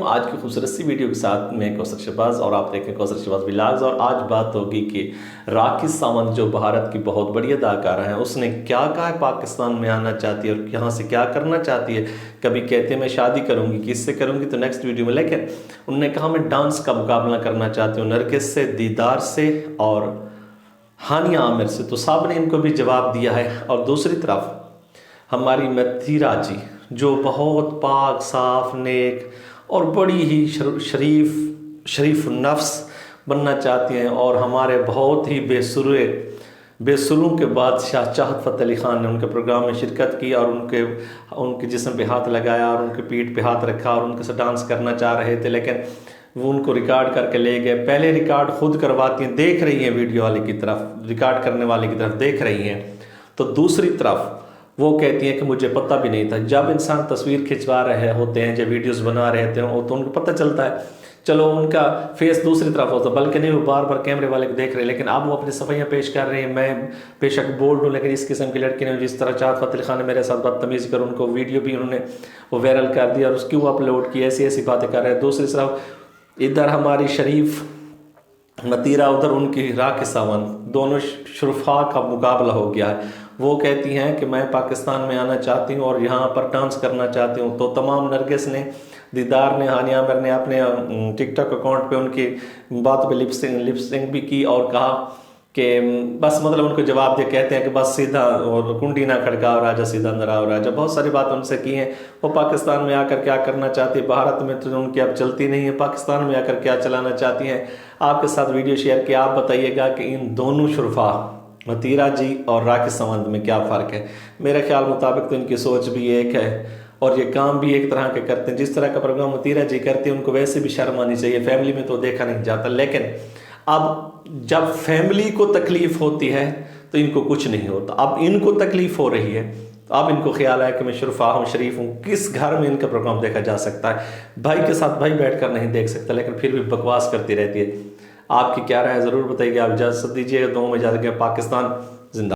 آج کی خوبصورت سی ویڈیو کے ساتھ میں کوثر شہباز اور آپ دیکھیں کوثر شہباز ولاگز۔ اور آج بات ہوگی کہ راکھی ساونت جو بھارت کی بہت بڑی اداکارہ ہیں، اس نے کیا کہا ہے پاکستان میں آنا چاہتی ہے اور یہاں سے کیا کرنا چاہتی ہے۔ کبھی کہتے ہیں میں شادی کروں گی، کس سے کروں گی تو نیکسٹ ویڈیو میں، لیکن انہوں نے کہا میں ڈانس کا مقابلہ کرنا چاہتی ہوں نرگس سے، دیدار سے اور ہانیہ عامر سے، تو صاحب نے ان کو بھی جواب دیا ہے۔ اور دوسری طرف ہماری متیرا جی جو بہت پاک صاف نیک اور بڑی ہی شریف النفس بننا چاہتی ہیں، اور ہمارے بہت ہی بے سروں کے بادشاہ چاہت فتح علی خان نے ان کے پروگرام میں شرکت کی اور ان کے جسم پہ ہاتھ لگایا اور ان کے پیٹھ پہ ہاتھ رکھا اور ان کے ساتھ ڈانس کرنا چاہ رہے تھے، لیکن وہ ان کو ریکارڈ کر کے لے گئے۔ پہلے ریکارڈ خود کرواتی ہیں، دیکھ رہی ہیں ویڈیو والے کی طرف، ریکارڈ کرنے والے کی طرف دیکھ رہی ہیں، تو دوسری طرف وہ کہتی ہیں کہ مجھے پتہ بھی نہیں تھا۔ جب انسان تصویر کھنچوا رہے ہوتے ہیں، جب ویڈیوز بنا رہے ہوتے ہیں تو ان کو پتہ چلتا ہے، چلو ان کا فیس دوسری طرف ہوتا ہے، بلکہ نہیں وہ بار بار کیمرے والے کو دیکھ رہے ہیں، لیکن اب وہ اپنی صفائیاں پیش کر رہے ہیں۔ میں بے شک بولڈ ہوں، لیکن اس قسم کی لڑکی نے جس طرح چاہت فتح علی خان نے میرے ساتھ بدتمیزی کر، ان کو ویڈیو بھی انہوں نے وہ وائرل کر دیا اور اس کی وہ اپلوڈ کی، ایسی باتیں کر رہے ہیں۔ دوسری طرف ادھر ہماری شریف متیرا، ادھر ان کی راکھی ساونت، دونوں شرفاء کا مقابلہ ہو گیا ہے۔ وہ کہتی ہیں کہ میں پاکستان میں آنا چاہتی ہوں اور یہاں پر ڈانس کرنا چاہتی ہوں، تو تمام نرگس نے، دیدار نے، ہانیہ عامر نے اپنے ٹک ٹاک اکاؤنٹ پہ ان کی بات پہ لپ سنک بھی کی اور کہا کہ بس مطلب ان کو جواب دے، کہتے ہیں کہ بس سیدھا اور کنڈی نہ کھڑکاؤ راجا، سیدھا اندر آؤ راجا۔ بہت ساری بات ان سے کی ہیں، وہ پاکستان میں آ کر کیا کرنا چاہتی ہے، بھارت میں تو ان کی اب چلتی نہیں ہے، پاکستان میں آ کر کیا چلانا چاہتی ہیں۔ آپ کے ساتھ ویڈیو شیئر کیا، آپ بتائیے گا کہ ان دونوں شرفاء متیرا جی اور راکھی ساونت میں کیا فرق ہے۔ میرے خیال مطابق تو ان کی سوچ بھی ایک ہے اور یہ کام بھی ایک طرح کے کرتے ہیں۔ جس طرح کا پروگرام متیرا جی کرتے ہیں ان کو ویسے بھی شرم آنی چاہیے، فیملی میں تو دیکھا نہیں جاتا، لیکن اب جب فیملی کو تکلیف ہوتی ہے تو ان کو کچھ نہیں ہوتا۔ اب ان کو تکلیف ہو رہی ہے تو اب ان کو خیال ہے کہ میں شرفاء ہوں، شریف ہوں، کس گھر میں ان کا پروگرام دیکھا جا سکتا ہے؟ بھائی کے ساتھ بھائی بیٹھ کر نہیں دیکھ سکتا، لیکن پھر بھی بکواس کرتی رہتی ہے۔ آپ کی کیا رائے ہے ضرور بتائیے گا۔ آپ اجازت دیجیے گا، دونوں میں اجازت، پاکستان زندہ۔